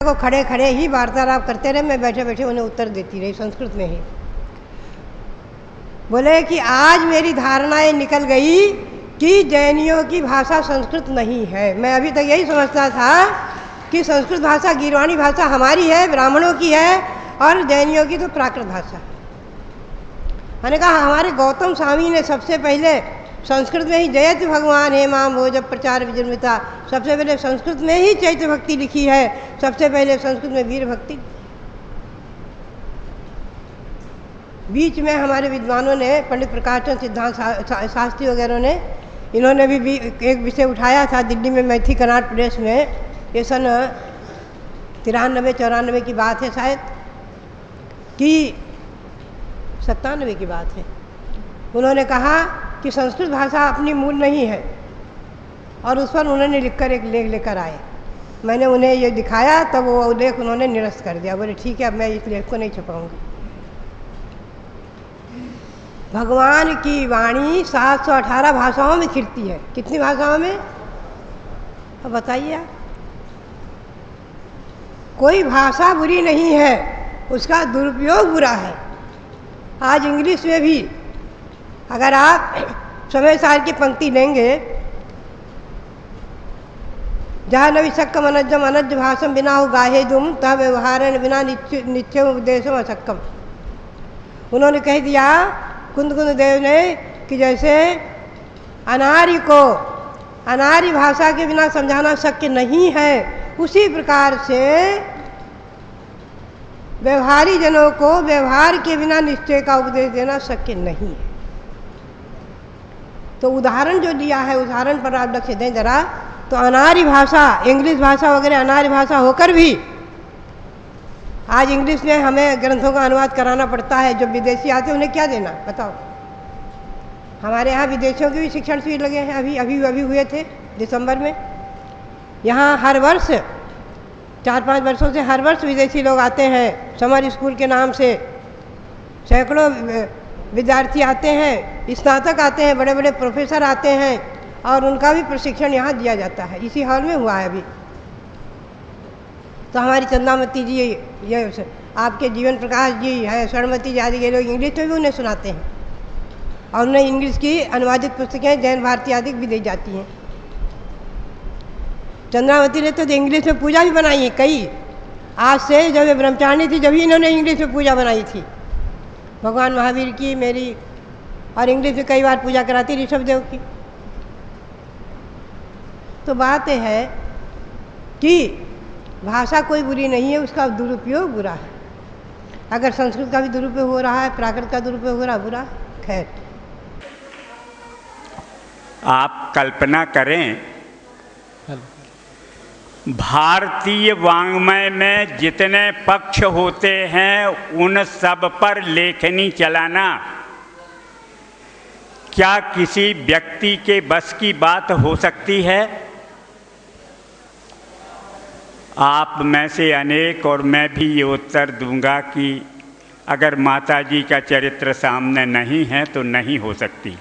को खड़े खड़े ही वार्तालाप करते रहे, मैं बैठे बैठे उन्हें उत्तर देती रही संस्कृत में ही। बोले कि आज मेरी धारणाएं निकल गई कि जैनियों की भाषा संस्कृत नहीं है। मैं अभी तक यही समझता था कि संस्कृत भाषा गीरवाणी भाषा हमारी है, ब्राह्मणों की है, और जैनियों की तो प्राकृत भाषा। मैंने कहा हमारे गौतम स्वामी ने सबसे पहले संस्कृत में ही जयति भगवान हे माम भोज प्रचार विजृंभिता, सबसे पहले संस्कृत में ही चैत्य भक्ति लिखी है, सबसे पहले संस्कृत में वीर भक्ति। बीच में हमारे विद्वानों ने, पंडित प्रकाश चंद्र सिद्धांत शास्त्री वगैरह ने, इन्होंने भी एक विषय उठाया था दिल्ली में, मैथिली कन्नड़ प्रदेश में, ये सन 93-94 की बात है शायद, कि 97 की बात है। उन्होंने कहा कि संस्कृत भाषा अपनी मूल नहीं है, और उस पर उन्होंने लिखकर एक लेख लेकर आए। मैंने उन्हें ये दिखाया, तब वो लेख उन्होंने निरस्त कर दिया। बोले ठीक है, अब मैं इस लेख को नहीं छपाऊंगी। भगवान की वाणी 718 भाषाओं में खिलती है। कितनी भाषाओं में? अब बताइए आप। कोई भाषा बुरी नहीं है, उसका दुरुपयोग बुरा है। आज इंग्लिश में भी अगर आप समय साल की पंक्ति लेंगे, जहाँ नवि सक्कम अनज्जम अनज्ज भाषम बिना हो गाहे दुम तब व्यवहारण बिना नित्य उपदेशम असक्कम। उन्होंने कह दिया कुंद देव ने कि जैसे अनार्य को अनार्य भाषा के बिना समझाना शक्य नहीं है, उसी प्रकार से व्यवहारी जनों को व्यवहार के बिना निश्चय का उपदेश देना शक्य नहीं है। तो उदाहरण जो दिया है, उदाहरण पर आप लक्ष्य दें जरा, तो अनार्य भाषा, इंग्लिश भाषा वगैरह अनार्य भाषा होकर भी आज इंग्लिश में हमें ग्रंथों का अनुवाद कराना पड़ता है। जो विदेशी आते हैं उन्हें क्या देना बताओ। हमारे यहाँ विदेशियों के भी शिक्षण शिविर लगे हैं, अभी हुए थे दिसंबर में। यहाँ हर वर्ष 4-5 वर्षों से हर वर्ष विदेशी लोग आते हैं, समर स्कूल के नाम से सैकड़ों विद्यार्थी आते हैं, स्नातक आते हैं, बड़े बड़े प्रोफेसर आते हैं, और उनका भी प्रशिक्षण यहाँ दिया जाता है। इसी हॉल में हुआ है अभी। तो हमारी चंदामती जी, ये आपके जीवन प्रकाश जी हैं, स्वर्णमती जी आदि के लोग इंग्लिश में भी उन्हें सुनाते हैं, और उन्हें इंग्लिश की अनुवादित पुस्तकें जैन भारती आदि भी दी जाती हैं। चंद्रावती ने तो इंग्लिश में पूजा भी बनाई है कई। आज से जब ये ब्रह्मचारिणी थी, जब ही इन्होंने इंग्लिश में पूजा बनाई थी, भगवान महावीर की, मेरी, और इंग्लिश में कई बार पूजा कराती ऋषभदेव की। तो बात है कि भाषा कोई बुरी नहीं है, उसका दुरुपयोग बुरा है। अगर संस्कृत का भी दुरुपयोग हो रहा है, प्राकृत का दुरुपयोग हो रहा है, बुरा है। खैर, आप कल्पना करें, भारतीय वाङ्मय में जितने पक्ष होते हैं उन सब पर लेखनी चलाना क्या किसी व्यक्ति के बस की बात हो सकती है? आप में से अनेक और मैं भी ये उत्तर दूंगा कि अगर माताजी का चरित्र सामने नहीं है तो नहीं हो सकती।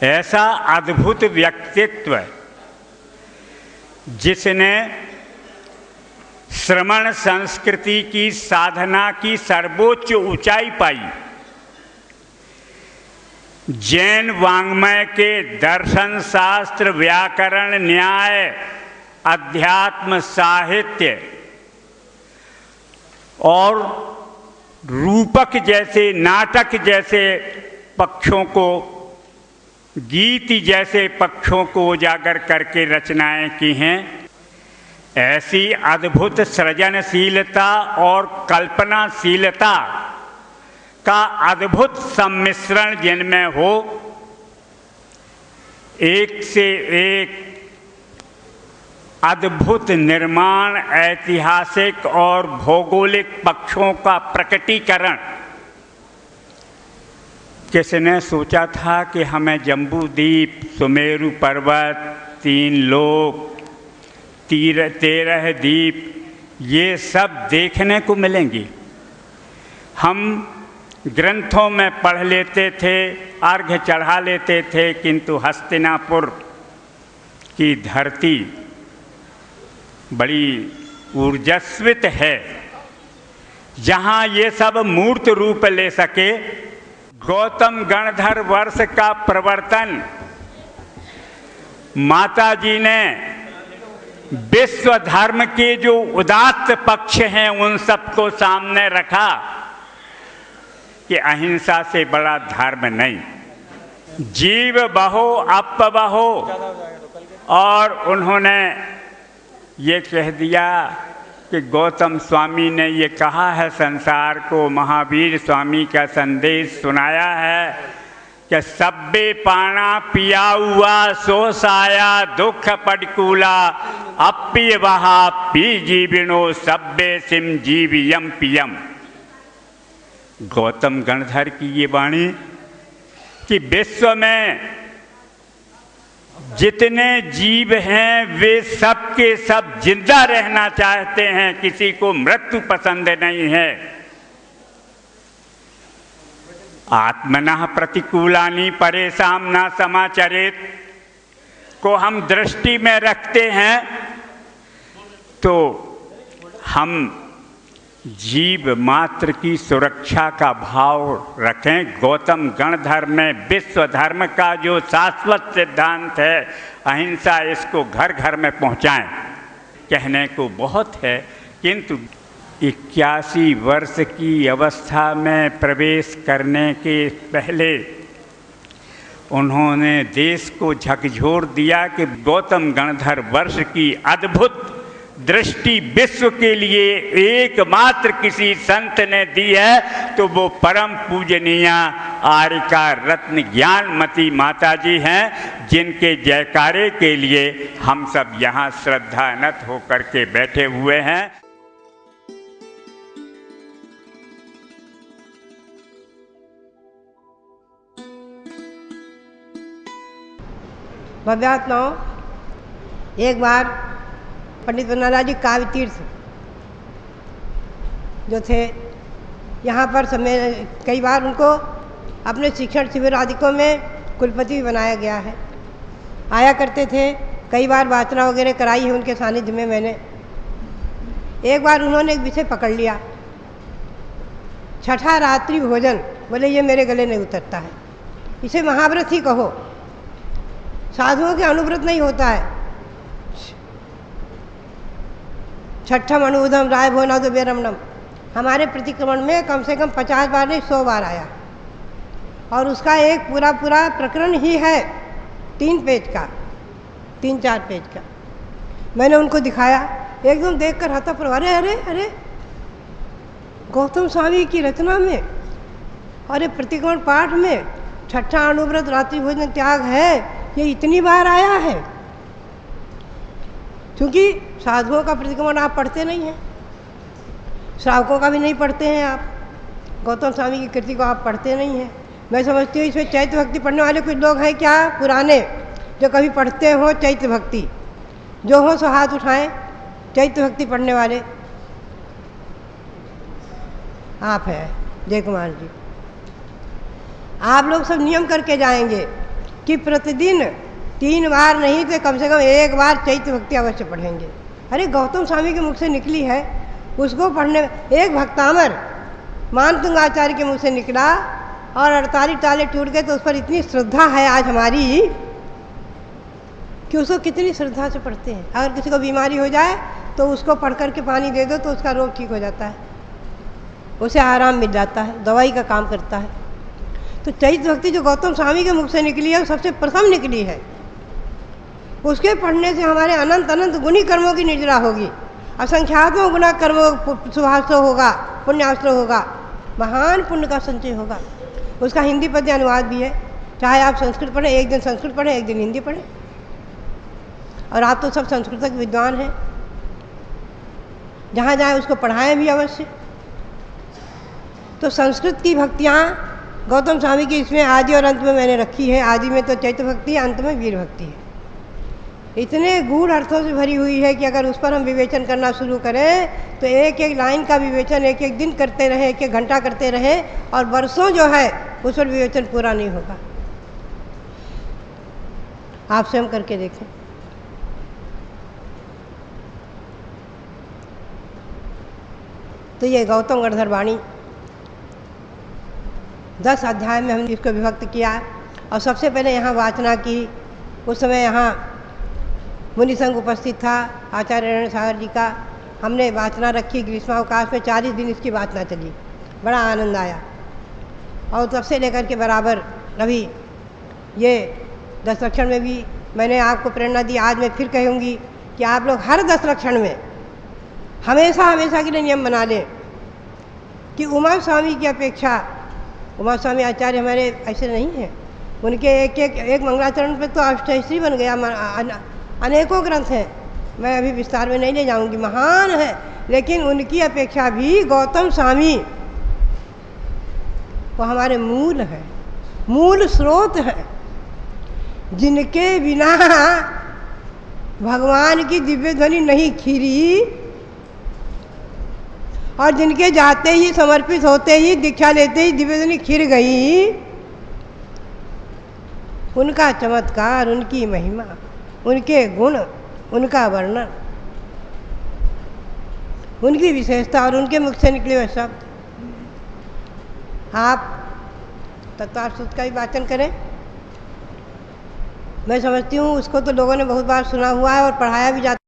ऐसा अद्भुत व्यक्तित्व जिसने श्रमण संस्कृति की साधना की सर्वोच्च ऊंचाई पाई, जैन वाङ्मय के दर्शन शास्त्र व्याकरण न्याय अध्यात्म साहित्य और रूपक जैसे नाटक जैसे पक्षों को, गीत जैसे पक्षों को उजागर करके रचनाएं की हैं। ऐसी अद्भुत सृजनशीलता और कल्पनाशीलता का अद्भुत सम्मिश्रण जिनमें हो, एक से एक अद्भुत निर्माण, ऐतिहासिक और भौगोलिक पक्षों का प्रकटीकरण। किसने सोचा था कि हमें जम्बूद्वीप, सुमेरु पर्वत, 3 लोक, 13 द्वीप, ये सब देखने को मिलेंगी? हम ग्रंथों में पढ़ लेते थे, अर्घ्य चढ़ा लेते थे, किंतु हस्तिनापुर की धरती बड़ी ऊर्जस्वित है। जहाँ ये सब मूर्त रूप ले सके, गौतम गणधर वर्ष का प्रवर्तन माता जी ने विश्व धर्म के जो उदात्त पक्ष हैं उन सबको सामने रखा कि अहिंसा से बड़ा धर्म नहीं, जीव बहो अपबहो। और उन्होंने ये कह दिया कि गौतम स्वामी ने ये कहा है संसार को, महावीर स्वामी का संदेश सुनाया है कि सब्बे पाना पिया हुआ सो साया दुख पटकूला अप्पिय वहा पी जीविनो सब्बे सिम जीवियम पियम। गौतम गणधर की ये वाणी कि विश्व में जितने जीव हैं वे सब के सब जिंदा रहना चाहते हैं, किसी को मृत्यु पसंद नहीं है। आत्मनः प्रतिकूलानि परेशान न समाचरेत को हम दृष्टि में रखते हैं तो हम जीव मात्र की सुरक्षा का भाव रखें। गौतम गणधर में विश्व धर्म का जो शाश्वत सिद्धांत है अहिंसा, इसको घर घर में पहुंचाएं। कहने को बहुत है, किंतु 81 वर्ष की अवस्था में प्रवेश करने के पहले उन्होंने देश को झकझोर दिया कि गौतम गणधर वर्ष की अद्भुत दृष्टि विश्व के लिए एकमात्र किसी संत ने दी है तो वो परम पूजनीय आर्यका रत्न ज्ञानमती माता जी हैं, जिनके जयकारे के लिए हम सब यहाँ श्रद्धानत होकर के बैठे हुए हैं। भव्यात्माओं, एक बार पंडित वनराज जी काव्य तीर्थ जो थे यहाँ पर समय कई बार उनको अपने शिक्षण शिविर आदिकों में कुलपति भी बनाया गया है, आया करते थे। कई बार वाचना वगैरह कराई है उनके सानिध्य में मैंने। एक बार उन्होंने एक विषय पकड़ लिया, छठा रात्रि भोजन। बोले ये मेरे गले नहीं उतरता है, इसे महाव्रत ही कहो, साधुओं के अनुव्रत नहीं होता है। छठम अनुदम राय भोना तो बेरमणम हमारे प्रतिक्रमण में कम से कम 50 बार नहीं 100 बार आया, और उसका एक पूरा प्रकरण ही है 3 पेज का, 3-4 पेज का। मैंने उनको दिखाया, एकदम देखकर हता पर अरे अरे अरे गौतम स्वामी की रचना में और प्रतिक्रमण पाठ में छठा अनुव्रत रात्रि भोजन त्याग है, ये इतनी बार आया है। क्योंकि साधुओं का प्रतिक्रमण आप पढ़ते नहीं हैं, श्रावकों का भी नहीं पढ़ते हैं आप, गौतम स्वामी की कृति को आप पढ़ते नहीं हैं। मैं समझती हूँ इसमें चैत्य भक्ति पढ़ने वाले कुछ लोग हैं क्या पुराने, जो कभी पढ़ते हो चैत्य भक्ति, जो हो सो हाथ उठाएं। चैत्य भक्ति पढ़ने वाले आप हैं जय कुमार जी। आप लोग सब नियम करके जाएंगे कि प्रतिदिन 3 बार नहीं तो कम से कम 1 बार चैत्य भक्ति अवश्य पढ़ेंगे। अरे गौतम स्वामी के मुख से निकली है, उसको पढ़ने। एक भक्तामर मानतुंग आचार्य के मुख से निकला और 48 ताले टूट गए, तो उस पर इतनी श्रद्धा है आज हमारी कि उसको कितनी श्रद्धा से पढ़ते हैं। अगर किसी को बीमारी हो जाए तो उसको पढ़ करके पानी दे दो तो उसका रोग ठीक हो जाता है, उसे आराम मिल जाता है, दवाई का काम करता है। तो चैत्य भक्ति जो गौतम स्वामी के मुख से निकली है वो सबसे प्रथम निकली है। उसके पढ़ने से हमारे अनंत अनंत गुणी कर्मों की निर्जरा होगी, असंख्यातों गुना कर्मों सुभाषो होगा, पुण्याश्रय होगा, महान पुण्य का संचय होगा। उसका हिंदी पद्य अनुवाद भी है, चाहे आप संस्कृत पढ़ें, एक दिन संस्कृत पढ़ें, एक दिन हिंदी पढ़ें। और आप तो सब संस्कृत विद्वान हैं, जहाँ जाए उसको पढ़ाएं भी अवश्य। तो संस्कृत की भक्तियाँ गौतम स्वामी की इसमें आदि और अंत में मैंने रखी है। आदि में तो चैत्य भक्ति है, अंत में वीर भक्ति है। इतने गूढ़ अर्थों से भरी हुई है कि अगर उस पर हम विवेचन करना शुरू करें तो एक एक लाइन का विवेचन एक एक दिन करते रहे, एक एक घंटा करते रहे, और वर्षों जो है उस पर विवेचन पूरा नहीं होगा। आप स्वयं करके देखें। तो ये गौतम गणधर वाणी 10 अध्याय में हमने इसको विभक्त किया। और सबसे पहले यहाँ वाचना की। उस समय यहाँ मुनि संघ उपस्थित था, आचार्य रण सागर जी का। हमने वाचना रखी, ग्रीष्मावकाश में 40 दिन इसकी वाचना चली, बड़ा आनंद आया। और तब से लेकर के बराबर अभी ये 10 लक्षण में भी मैंने आपको प्रेरणा दी। आज मैं फिर कहूँगी कि आप लोग हर 10 लक्षण में हमेशा हमेशा के लिए नियम बना लें कि उमा स्वामी की अपेक्षा, उमा स्वामी आचार्य हमारे ऐसे नहीं हैं, उनके एक मंगलाचरण पे तो अष्टश्री बन गया, अनेकों ग्रंथ हैं, मैं अभी विस्तार में नहीं ले जाऊंगी, महान है। लेकिन उनकी अपेक्षा भी गौतम स्वामी वो हमारे मूल है, मूल स्रोत है, जिनके बिना भगवान की दिव्य ध्वनि नहीं खिरी और जिनके जाते ही, समर्पित होते ही, दीक्षा लेते ही दिव्य ध्वनि खिर गई। उनका चमत्कार, उनकी महिमा, उनके गुण, उनका वर्णन, उनकी विशेषता और उनके मुख से निकले हुए शब्द। आप तत्वार्थ सूत्र का भी वाचन करें। मैं समझती हूँ उसको तो लोगों ने बहुत बार सुना हुआ है और पढ़ाया भी जाता है।